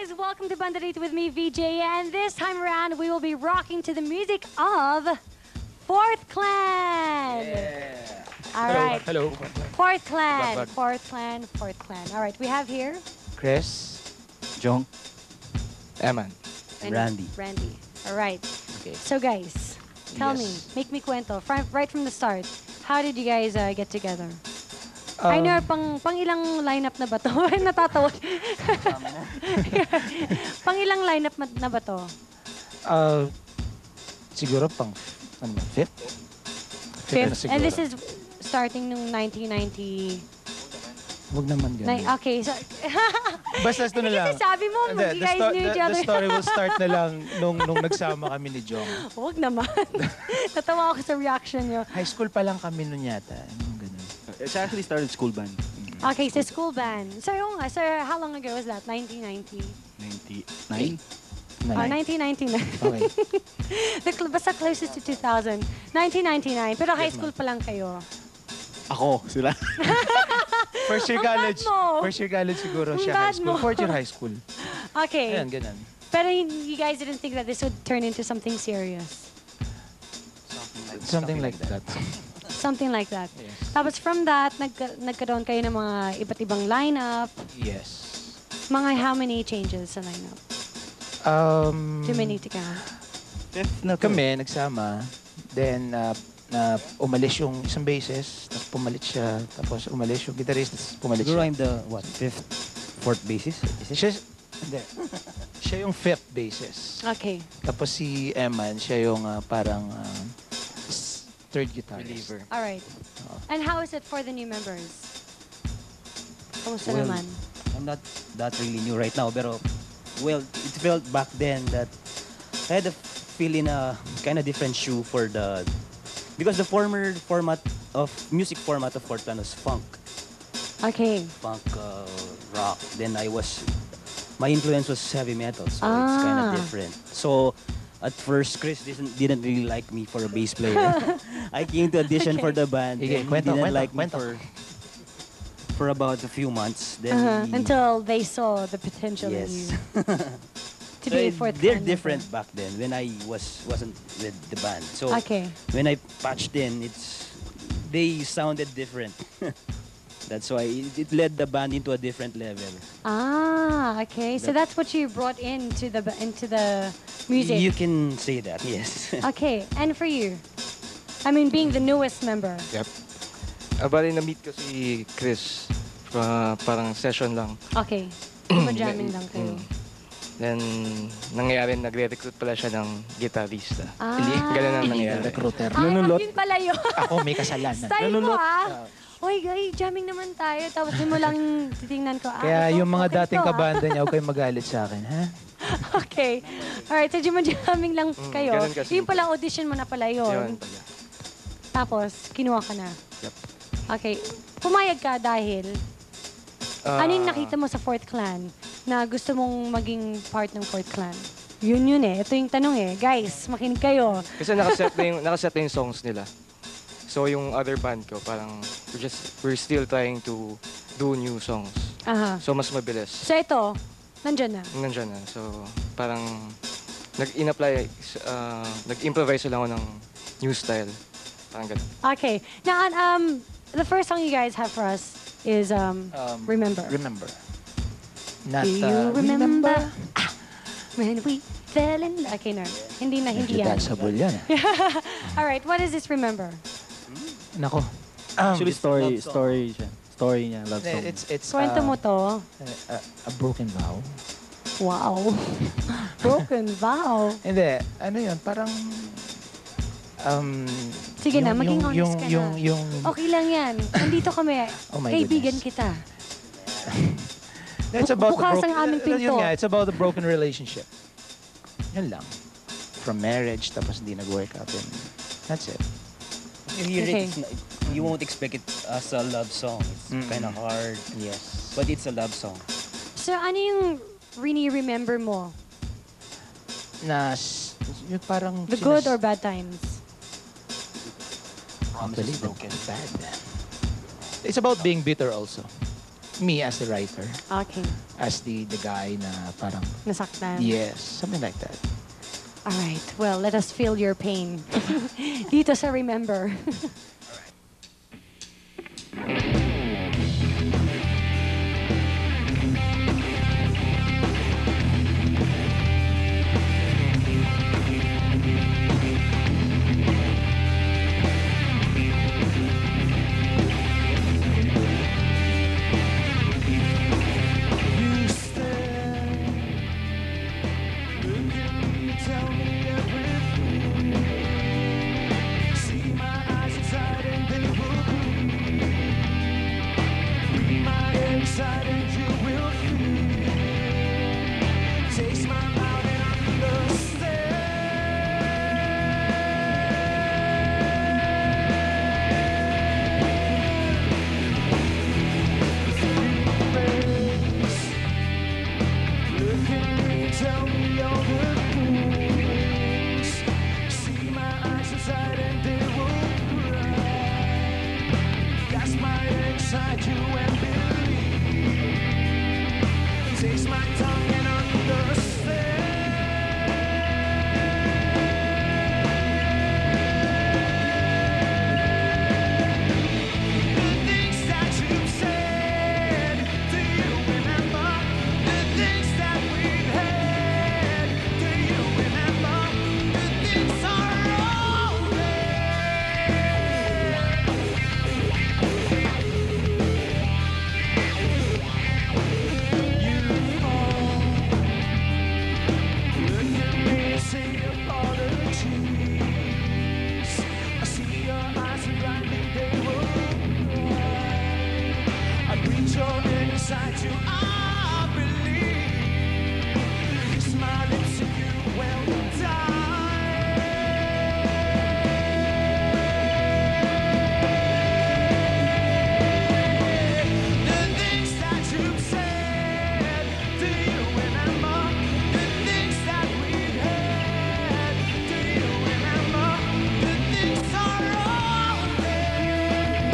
guys, welcome to Bandit with me, VJ, and this time around we will be rocking to the music of Fourth Clan. Yeah. All right. Hello. Fourth Clan. Bag. Fourth Clan. Fourth Clan. All right, we have here Chris. Jong. Eman. Randy. Randy. All right. Okay. So guys, tell me, make me kwento right from the start. How did you guys get together? I know, pang ilang lineup na ba to? Natatawa. Pang ilang lineup na ba to? Siguro pang, fifth? Fifth. And this is starting nung 1990. Huwag naman ganun. Okay, so... Basta ito na lang. Kasi sabi mo, you guys knew each other. The story will start na lang nung nagsama kami ni Jong. Huwag naman. Natawa ako sa reaction nyo. High school pa lang kami nun yata. Ganun. It's actually started school band. Okay, so school band. So, how long ago was that? 1990? 99? 1999. Okay. Basta closest to 2000. 1999. Pero high school pa lang kayo. Ako, sila. First year Ang bad college. mo. First year college siguro Ang siya bad high school. mo. Fourth year high school. Okay. Ayan, ganun. Pero you guys didn't think that this would turn into something serious? Something like that. Something like that. Yes. Tapos from that, nagkaroon kayo ng mga iba't ibang lineup. Yes. Mga how many changes sa lineup? Too many to count. Fifth na to. Kami, nagsama. Then, umalis yung isang bassist, tapos pumalit siya, tapos umalis yung guitarist, tapos pumalit Siguro siya. I'm the, what, fifth, fourth bassist? Is it? Hindi. Siya yung fifth bassist. Okay. Tapos si Eman, siya yung parang third guitarist. Alright. And how is it for the new members? Kamusta Well, naman? I'm not that really new right now, pero, well, it felt back then that I had a feeling a kind of different shoe for the, because the former music format of Fourth Clan was funk. Okay. Funk, rock. Then my influence was heavy metal, so it's kind of different. So, at first, Chris didn't really like me for a bass player. I came to audition for the band. Okay, and he didn't like me kwento. for about a few months. Then Until they saw the potential in you. To So be a Fourth they're Clan different member. back then when I wasn't with the band. So Okay. when I patched in, they sounded different. That's why it led the band into a different level. Okay. So that's what you brought into the music. You can say that, yes. Okay. And for you? I mean, being the newest member. Yep. Bali, na-meet ko si Chris. Parang session lang. Okay. Jamming lang kayo. Then, nangyayari, nagre-recruit pala siya ng gitarista. Ganun Ganun ang nangyayari. Recruiter. Yun pala yun. Ako may kasalanan. Style mo Oy, guys, jamming naman tayo. Tapos yun mo lang titingnan ko. Kaya ito, yung mga okay dating to, kabanda niya, huwag kayong magalit sa akin, ha? Okay. Alright, so jamming lang kayo. ganun kasi. Yung pala audition mo na pala yun. Yun pala. Tapos, kinuha ka na. Yep. Okay. Pumayag ka dahil, ano yung nakita mo sa Fourth Clan na gusto mong maging part ng Fourth Clan? Yun eh. Ito yung tanong eh. Guys, makinig kayo. Kasi nakaset na yung songs nila. So, yung other band ko, parang we're still trying to do new songs. Aha. So, mas mabilis. So ito, nandyan na. Nandyan na. So, parang nag-improvise lang ako ng new style. Parang ganun. Okay. Now, the first song you guys have for us is Remember. Remember. Not, Do you remember when we fell in love? Okay, no. Hindi yan. danceable yan. Alright, what is this Remember? Nako. Actually, story niya, love song. It's Kwento mo to. a broken vow. Wow. Broken vow. Hindi, ano yun, parang Sige na, maging honest ka na. Yung Okay lang yan. Nandito kami. Oh my Kaibigan goodness. kita. It's about Bukas the ang aming pinto. Yun nga, it's about the broken relationship. Yun lang. From marriage, tapos hindi nag-work out. And that's it. You hear Okay. you won't expect it as a love song. It's kind of hard, Yes. but it's a love song. So, ano yung remember mo? Yung parang... The good or bad times? Actually, the bad. It's about being bitter also. me as the writer, Okay. as the guy na parang, Nasaktan. yes, something like that. All right. Well, let us feel your pain. Dito sa Remember. Tell me all the things. See my eyes inside and they will cry. Cast my inside you and believe. Taste my tongue and understand. The things that you've said, do you remember? The things that we've had, do you remember? The things are all there. You fall. Look at me, say apologies. I see your eyes and blindly they will cry. I reach your inside you, I believe. Kiss my lips and you will die. The things that you've said, do you remember? The things that we've had, do you remember? The things are all there.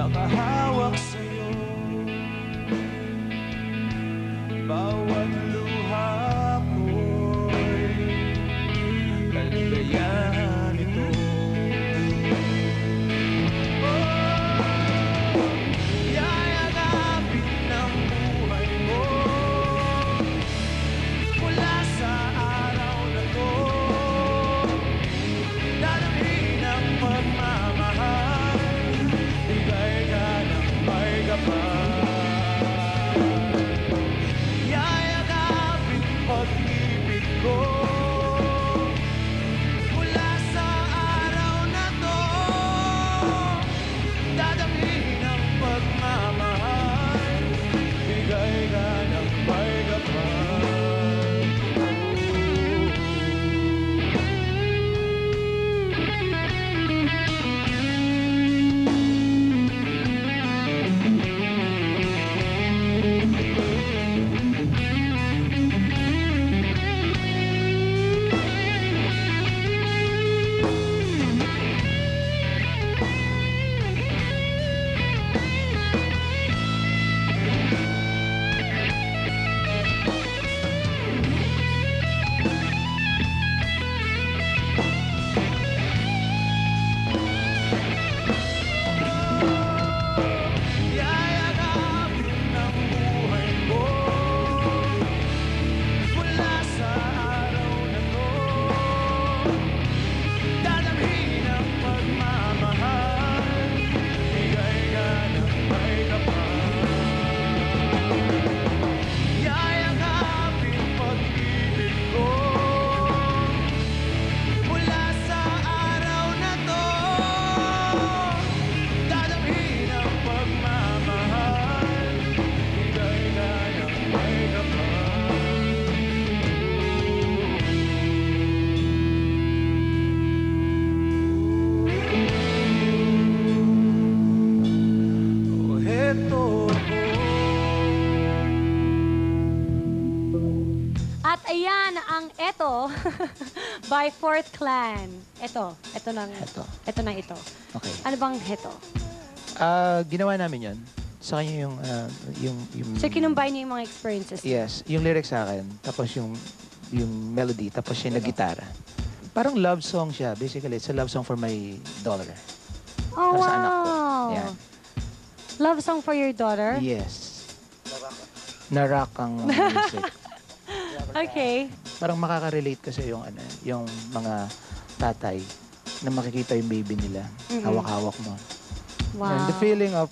nakahawak sa'yo. Bawat luha ko'y kaligayahan ito. Yayagapin ng buhay mo mula sa araw na to. Dadalhin ang pagmamahal, bigay ka ng may kapal. Yayagapin pag-ibig ko mula sa araw na to. Dadalhin ang pagmamahal, bigay ka ng may kapal. Yayagapin ng buhay mo mula sa araw na to. Dadalhin ang pagmamahal, bigay ka ng may kapal. Yayagapin pag-ibig ko mula sa araw na to. Dadalhin ang pagmamahal, bigay ka ng may kapal. Oh, heto ako. At ayan ang Eto by Fourth Clan. Ito nang Eto. ito. Okay. Ano bang Heto? Ginawa namin yun. Sa kanya yung So, kinumbine niyo yung mga experiences niyo. yes, yung lyrics sa akin, tapos yung melody, tapos siya nag-gitara. Parang love song siya. Basically, it's a love song for my daughter. Oh, Para sa anak ko. wow. Yan. Love song for your daughter? Yes. Na-rock ang music. Okay. Parang makaka-relate kasi yung mga tatay na makikita yung baby nila. Hawak-hawak mo. Wow. And the feeling of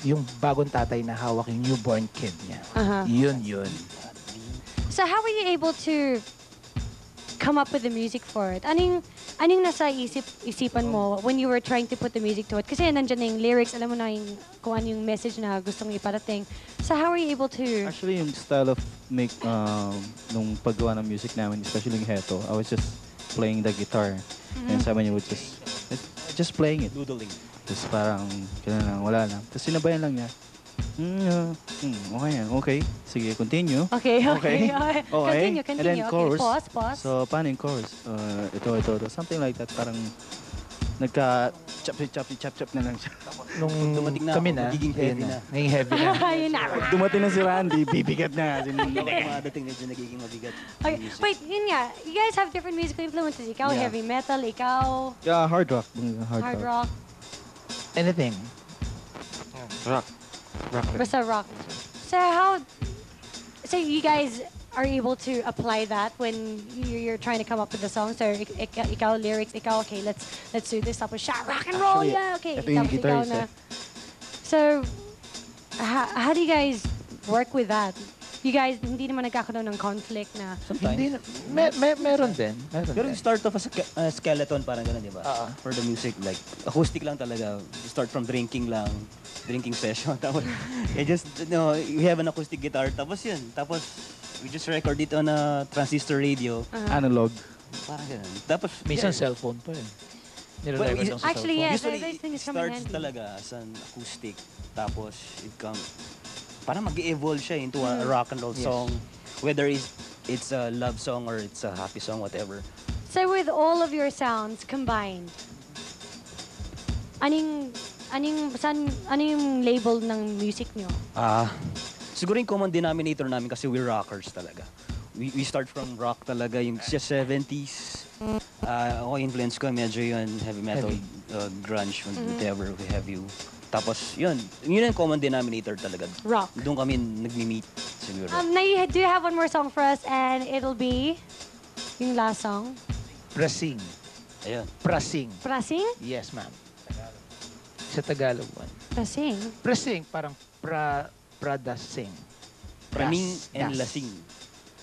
yung bagong tatay na hawak yung newborn kid niya. Uh-huh. Yun. So, how were you able to come up with the music for it? Anong nasa isipan mo when you were trying to put the music to it? Kasi nandyan na yung lyrics, alam mo na yung, kung ano yung message na gustong iparating. So, how were you able to... Actually, yung style of nung paggawa ng music namin, especially yung Heto, I was just playing the guitar. And sabi niya, just playing it. Doodling. Tapos parang, kailan lang, wala lang. Tapos sinabayan lang niya. Okay yan, okay. Sige, continue. Okay. Okay. Continue. And then Okay, chorus. pause. So, paano yung chorus? Ito. Something like that. Parang nagka-chop na lang siya. Nung dumating na kami ako, na, magiging ayun heavy na. Naging heavy na. Ayun na. Dumating na si Randy, bibigat na. Madating medyo nagiging mabigat. Okay, wait, yun nga. You guys have different musical influences. Ikaw, Yeah. heavy metal. Ikaw, Yeah, hard rock. hard rock. Anything. Rock. Rock. Basta rock. So you guys are able to apply that when you're trying to come up with the songs? Or ikaw lyrics, ikaw, okay, let's do this. Tapos siya, rock and roll, Actually, yeah, okay. ito yung Tapos guitarist, ikaw na. So, how do you guys work with that? You guys, hindi naman nagkakaroon ng conflict na... Hindi Sometimes. na, meron din. Pero you start off as a skeleton, parang gano'n, di ba? Oo. For the music, like, acoustic lang talaga. You start from drinking session. Tapos, we have an acoustic guitar. Tapos yun. Tapos, we just record it on a transistor radio. Analog. Parang gano'n. Tapos, Minsan yeah. cellphone pa yun. Well, Nirerecord lang sa Actually, cellphone. yes. Usually, those things it come in starts handy. talaga as an acoustic. Tapos, it comes... Parang mag-evolve siya into a rock and roll Yes. song. Whether it's a love song or it's a happy song, whatever. So with all of your sounds combined, ano yung label ng music nyo? Siguro yung common denominator namin kasi we're rockers talaga. We start from rock talaga, yung 70s. Ako influence ko medyo yun, heavy metal, grunge, whatever, we have you. Tapos yun yung common denominator talaga. Rock. Doon kami nagmi-meet siguro. Do you have one more song for us? And it'll be yung last song. Prasing. Ayun. Prasing. Prasing? Yes, ma'am. Sa Tagalog one. Prasing? Prasing, parang pradasing. Praning Das. and Das. lasing.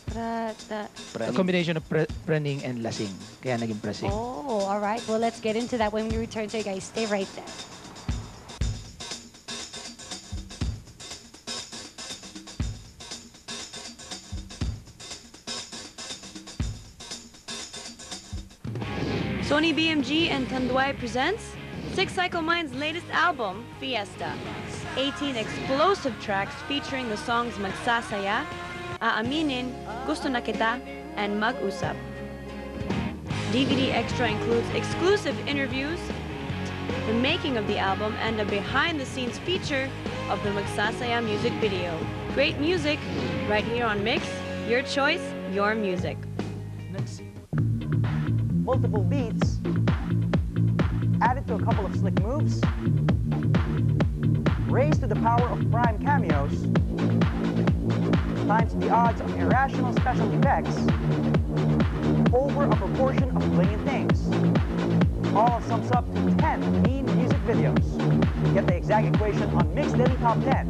A combination of praning and lasing. Kaya naging prasing. Oh, all right. Well, let's get into that when we return. So you guys stay right there. Sony BMG and Tanduay presents Six Cycle Mind's latest album, Fiesta. 18 explosive tracks featuring the songs Magsasaya, Aaminin, Gusto Na Kita, and Mag-Usap. DVD Extra includes exclusive interviews, the making of the album, and a behind-the-scenes feature of the Magsasaya music video. Great music, right here on Mix. Your choice, your music. Multiple beats, added to a couple of slick moves, raised to the power of prime cameos, times the odds of irrational special effects, over a proportion of brilliant things. All sums up to 10 mean music videos. Get the exact equation on Mix Daily Top 10.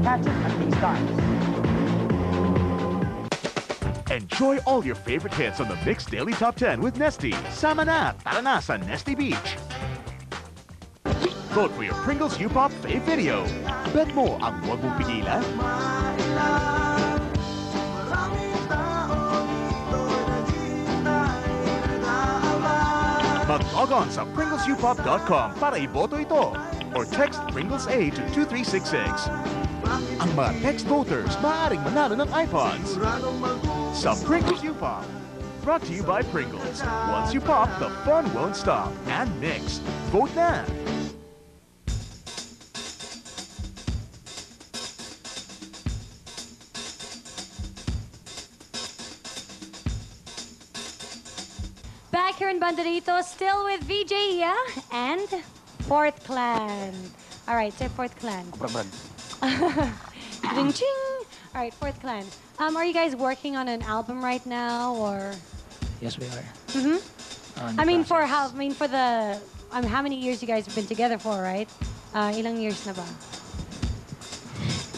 Catch it at these times. Enjoy all your favorite hits on the Mix Daily Top 10 with Nesty. Sama na, tara na sa Nesty Beach. Vote for your Pringles U-Pop fave video. Bet mo ang huwag mong pigilan. Mag-log on sa PringlesUpop.com para iboto ito. Or text Pringles A to 2366. Ang mga text voters maaaring manalo ng iPods. Sa Pringles U-Pop. Brought to you by Pringles. Once you pop, the fun won't stop. And Mix. Vote na! Back here in Banderito, still with VJ Iya and Fourth Clan. All right, say Fourth Clan. Ding ching. All right, Fourth Clan. Are you guys working on an album right now, or? Yes, we are. I mean, for the how many years you guys have been together for, right? Ilang years na ba?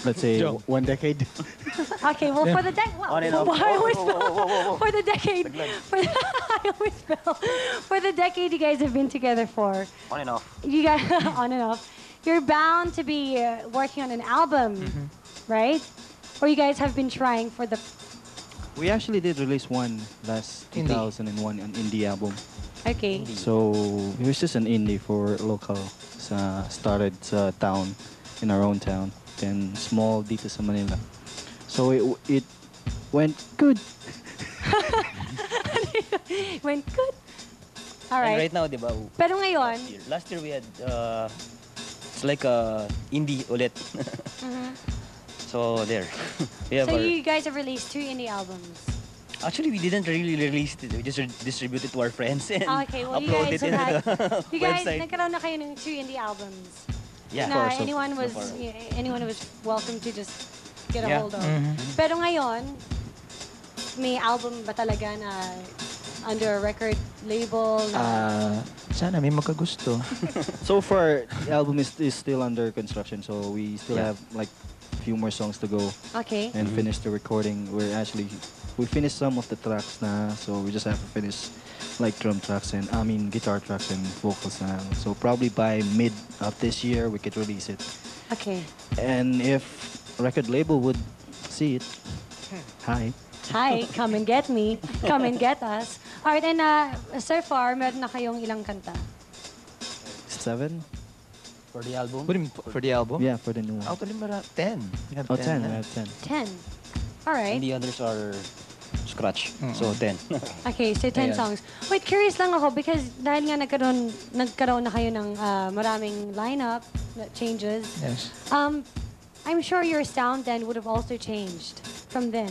Let's say 1 decade. Okay, well, for the decade, On and off. for the decade, I always fell. For the decade you guys have been together for, On and off. you guys on and off, you're bound to be working on an album, right? Or you guys have been trying for the. We actually did release one last Indie. 2001, an indie album. Okay. So it was just an indie for local. Started sa town, in our own town, then small dito sa Manila. So it went good. Went good. All And right. right now, di ba? Pero ngayon, Last year we had, it's like a indie ulit. So there. We have so our, you guys have released 2 indie albums. actually, we didn't really release it. We just distributed to our friends and Okay, well, you uploaded guys it have into the You guys, website. nagkaroon na kayo ng 2 indie albums. Yeah. Na So- anyone was so far. anyone was welcome to just get a Yeah. hold of. Pero ngayon, may album ba talaga na under a record label? Sana may magkagusto. So far, the album is still under construction. So we still have like a few more songs to go Okay. and finish the recording. We finished some of the tracks na, so we just have to finish like drum tracks and guitar tracks and vocals na. So probably by mid of this year we could release it. Okay. And if a record label would see it, hi. Hi, come and get me. Come and get us. Alright, and so far, meron na kayong ilang kanta? 7? For the album. What do you mean, for the album? Yeah, for the new one. Actually, 10. We have Oh, 10 10. na. We have 10. 10. Alright. And the others are scratch. So 10. Okay, so 10 Ayan. songs. Wait, curious lang ako because dahil nga nagkaroon na kayo ng maraming lineup changes. Yes. I'm sure your sound then would have also changed from then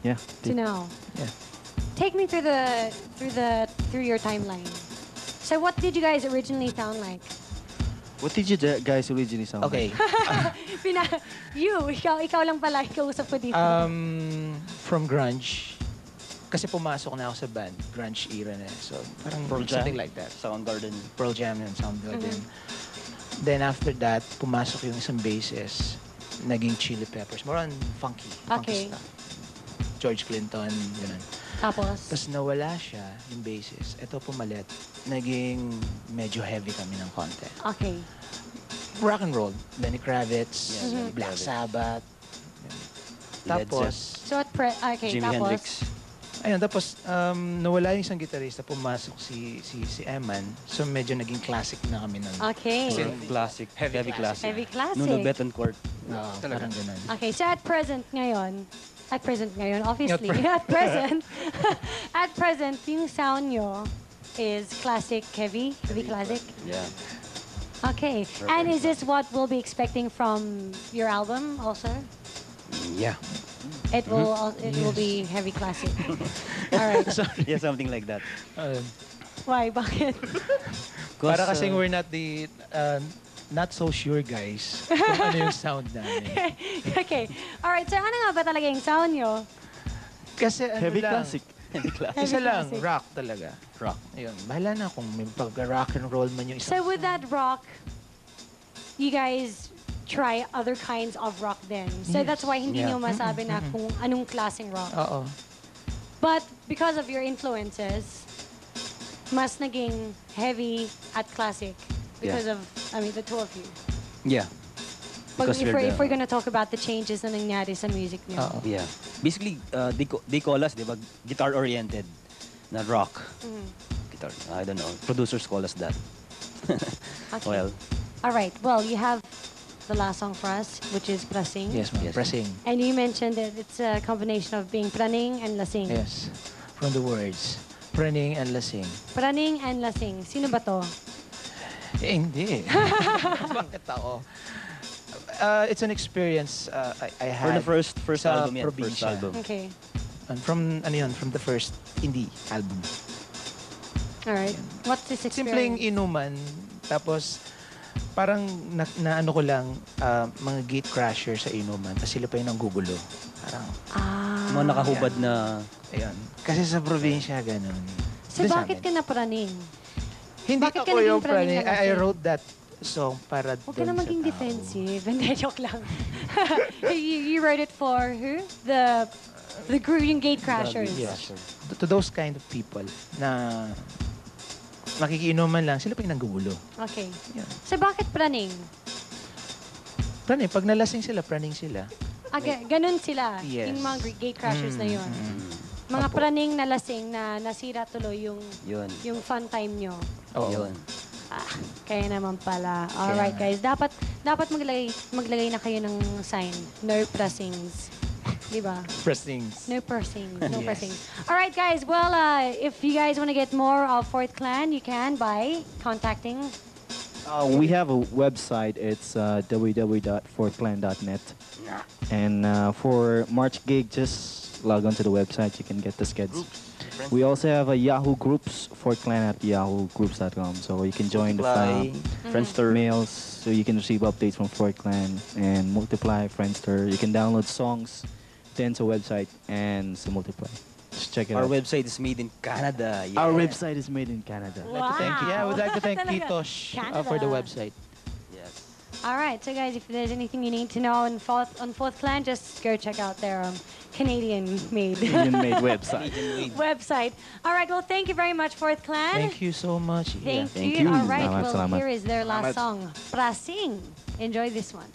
Yeah. to now. Yeah. Take me through your timeline. So what did you guys originally sound like? What did you guys originally sound Okay. Ikaw lang pala, ikausap ko dito. From grunge, kasi pumasok na ako sa band, grunge era na. So, parang Pearl Jam. something like that. Soundgarden. Pearl Jam and Soundgarden. Then after that, pumasok yung isang bassist, naging Chili Peppers. More on funky Okay. stuff. George Clinton, gano'n. Tapos? Tapos nawala siya, yung bassist. Ito pumalit, naging medyo heavy kami ng konti. Okay. Rock and roll. Lenny Kravitz, Yeah, Lenny Black Kravitz. Sabbath. Led Tapos, So okay, Jimi tapos? Hendrix. ayun, tapos nawala yung isang gitarista, pumasok si Eman. So medyo naging classic na kami nun. Okay. Kasi classic. Heavy classic. Heavy classic. Nuno Betancourt. Parang ganun. Okay, so at present ngayon, obviously, at present, at present, yung sound nyo is classic heavy classic. Yeah. Okay, and is this what we'll be expecting from your album also? Yeah. It will be heavy classic. All right. Yeah, something like that. Why? Bakit? Para kasing we're not so sure guys kung ano yung sound namin. Okay. All right. So ano nga ba talaga yung sound nyo? Kasi ano Heavy lang, classic. isa lang, classic. rock talaga. Rock. Ayun, bahala na kung may pag-rock and roll man yung So isang with that rock, you guys try other kinds of rock then. So Yes. that's why hindi Yeah. nyo masabi na kung anong klaseng rock. Oo. But because of your influences, mas naging heavy at classic because of, the two of you. Yeah. Pag, Because if we're gonna talk about the changes na nangyari sa music niyo. Oo. Yeah. Basically, they call us, di ba, guitar-oriented na rock. Guitar. I don't know. Producers call us that. Okay. Well, All right. Well, you have the last song for us, which is Prasing. Yes, ma'am. Yes. Pressing. And you mentioned that it's a combination of being praning and lasing. Yes. From the words. Praning and lasing. Praning and lasing. Sino ba to? Hindi. Bakit ako? It's an experience I for had the first sa album yan. First probinsya. album. Okay. And from the first indie album. All right. What's this Simpleng experience? inuman, tapos parang na ano ko lang, mga gate crasher sa inuman, tapos sila pa yung nanggugulo. Parang, Mga nakahubad na... ayun. Kasi sa probinsya, ganun. So Dun sa bakit ka amin. napraning? Hindi bakit ka ako naging yung praning praning. na I lasing? wrote that song para Huwag ka dun na sa maging tao. defensive. Hindi, joke lang. you wrote it for who? The group, yung gate crashers. Yes. To those kind of people na nakikiinuman lang, sila pa yung nanggugulo. Okay. Yan. So bakit praning? Praning, pag nalasing sila, praning sila. Ganun sila. Yes. Yung mga gate crashers na yun. Mga Opo. praning na lasing na nasira tuloy Yun. yung fun time nyo. Oo. Yun. Kaya naman pala. Alright guys, dapat maglagay na kayo ng sign. No pressings. Diba? Pressings. No pressings. No Yes. pressings. Alright guys, well, if you guys want to get more of Fourth Clan, you can by contacting. We have a website. It's www.fourthclan.net. And for March gig, just log on to the website. You can get the skeds. We also have a Yahoo Groups, fourthclan@yahoogroups.com. So you can join Multiply, the Friendster. mails, so you can receive updates from Fourth Clan and Multiply, Friendster. You can download songs, then to website and to Multiply. Just check it Our out. website is made in Canada. Yeah. Our website is made in Canada. I'd like to thank you. Yeah, I would like to thank Talaga. Kitosh Canada. for the website. Yes. Alright, so guys, if there's anything you need to know on Fourth Clan, just go check out their Canadian-made Indian-made website. website. Alright, well, thank you very much, Fourth Clan. Thank you so much. Thank Thank you. you. Alright, Salamat, well, salamat. here is their last song, Prasing. Enjoy this one.